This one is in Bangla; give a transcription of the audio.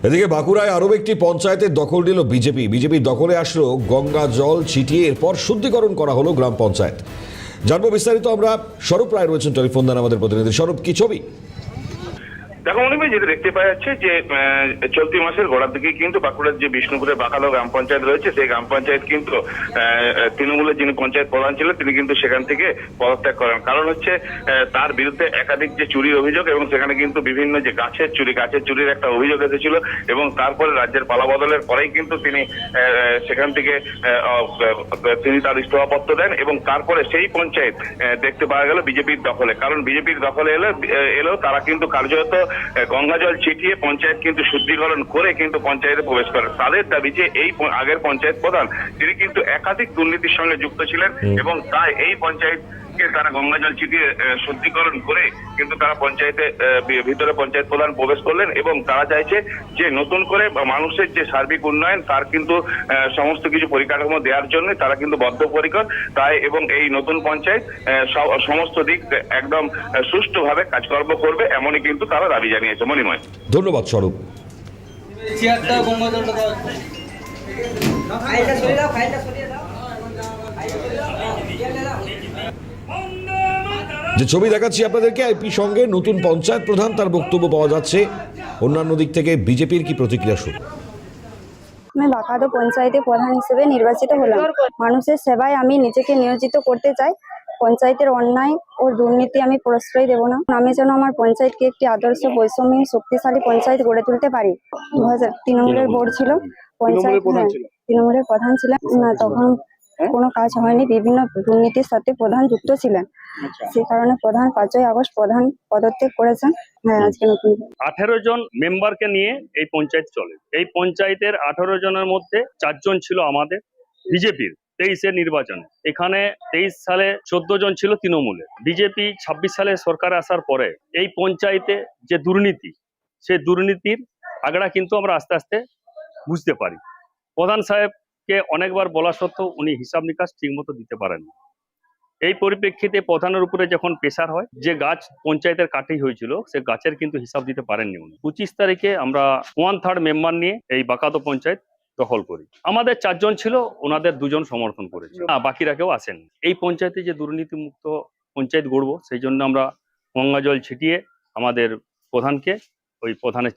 এদিকে বাঁকুড়ায় আরও একটি পঞ্চায়েতের দখল নিল বিজেপির দখলে আসলো গঙ্গা জল ছিটিয়ে এরপর শুদ্ধিকরণ করা হলো গ্রাম পঞ্চায়েত। জানবো বিস্তারিত আমরা। স্বরূপ রায় রয়েছেন টেলিফোন দেন আমাদের প্রতিনিধি। স্বরূপ, কি ছবি? দেখো মনিভাই, যেটা দেখতে পাওয়া যাচ্ছে যে চলতি মাসের গোড়ার দিকে কিন্তু বাঁকুড়ার যে বিষ্ণুপুরের বাকালো গ্রাম পঞ্চায়েত রয়েছে, সেই গ্রাম পঞ্চায়েত কিন্তু তৃণমূলের যিনি পঞ্চায়েত প্রধান ছিলেন তিনি কিন্তু সেখান থেকে পদত্যাগ করেন। কারণ হচ্ছে তার বিরুদ্ধে একাধিক যে চুরির অভিযোগ এবং সেখানে কিন্তু বিভিন্ন যে গাছের চুরির একটা অভিযোগ এসেছিল এবং তারপরে রাজ্যের পালাবদলের পরেই কিন্তু তিনি সেখান থেকে তিনি তার ইস্তফাপত্র দেন এবং তারপরে সেই পঞ্চায়েত দেখতে পাওয়া গেল বিজেপির দখলে। কারণ বিজেপির দখলে এলেও তারা কিন্তু কার্যত গঙ্গা জল ছিটিয়ে পঞ্চায়েত কিন্তু শুদ্ধিকরণ করে কিন্তু পঞ্চায়েতে প্রবেশ করে। তাদের দাবি যে এই আগের পঞ্চায়েত প্রধান তিনি কিন্তু একাধিক দুর্নীতির সঙ্গে যুক্ত ছিলেন এবং তাই এই পঞ্চায়েতকে তারা গঙ্গা জল ছিটিয়ে শুদ্ধিকরণ করে কিন্তু তারা পঞ্চায়েতে ভিতরে পঞ্চায়েত প্রধান প্রবেশ করলেন এবং তারা চাইছে যে নতুন করে মানুষের যে সার্বিক উন্নয়ন তার কিন্তু সমস্ত কিছু পরিকাঠামো দেওয়ার জন্য তারা কিন্তু বদ্ধপরিকর। তাই এবং এই নতুন পঞ্চায়েত সমস্ত দিক একদম সুষ্ঠুভাবে কাজকর্ম করবে, এমনই কিন্তু তারা দাবি জানিয়েছে। মণিময়, ধন্যবাদ স্বরূপ। যে ছবি দেখাচ্ছি আপনাদেরকে, আইপি সঙ্গে নতুন পঞ্চায়েত প্রধান, তার বক্তব্য পাওয়া যাচ্ছে। অন্যান্য দিক থেকে বিজেপির কি প্রতিক্রিয়া শুরু? আমি বাঁকাদো পঞ্চায়েতে প্রধান হিসেবে নির্বাচিত হলাম। মানুষের সেবায় আমি নিজেকে নিয়োজিত করতে চাই। পঞ্চায়েতের অন্যায় ও দুর্নীতি আমি প্রশ্রয় দেব না। আমি যেন আমার পঞ্চায়েতকে একটি আদর্শ বৈষম্যহীন শক্তিশালী পঞ্চায়েত গড়ে তুলতে পারি। তৃণমূলের বোর্ড ছিল, পঞ্চায়েত তৃণমূলের প্রধান ছিলেন না, তখন কোনো কাজ হয়নি, বিভিন্ন দুর্নীতির সাথে প্রধান যুক্ত ছিলেন। সেই কারণে প্রধান 5ই আগস্ট প্রধান পদত্যাগ করেছেন। হ্যাঁ, আজকে নতুন 18 জন মেম্বারকে নিয়ে এই পঞ্চায়েত চলে। এই পঞ্চায়েতের 18 জনের মধ্যে 4 জন ছিল আমাদের বিজেপির 23-এর নির্বাচনে। এখানে 23 সালে 14 জন ছিল তৃণমূলের। বিজেপি 26 সালে সরকারে আসার পরে এই পঞ্চায়েতে যে দুর্নীতি, সেই দুর্নীতির আগড়া কিন্তু আমরা আস্তে আস্তে বুঝতে পারি। প্রধান সাহেবকে অনেকবার বলা সত্ত্বেও উনি হিসাব নিকাশ ঠিক মতো দিতে পারেন। এই পরিপ্রেক্ষিতে প্রধানের উপরে যখন প্রেসার হয়, যে গাছ পঞ্চায়েতের কাটেই হয়েছিল সে গাছের কিন্তু হিসাব দিতে পারেননি উনি। 25 তারিখে আমরা 1/3 মেম্বার নিয়ে এই বাঁকাদো পঞ্চায়েত দখল করি। আমাদের 4 জন ছিল, ওনাদের 2 জন সমর্থন করেছে, বাকিরা কেউ আসেন। এই পঞ্চায়েতে যে দুর্নীতি মুক্ত পঞ্চায়েত গড়বো, সেই জন্য আমরা গঙ্গা জল ছিটিয়ে আমাদের প্রধানকে ওই প্রধানের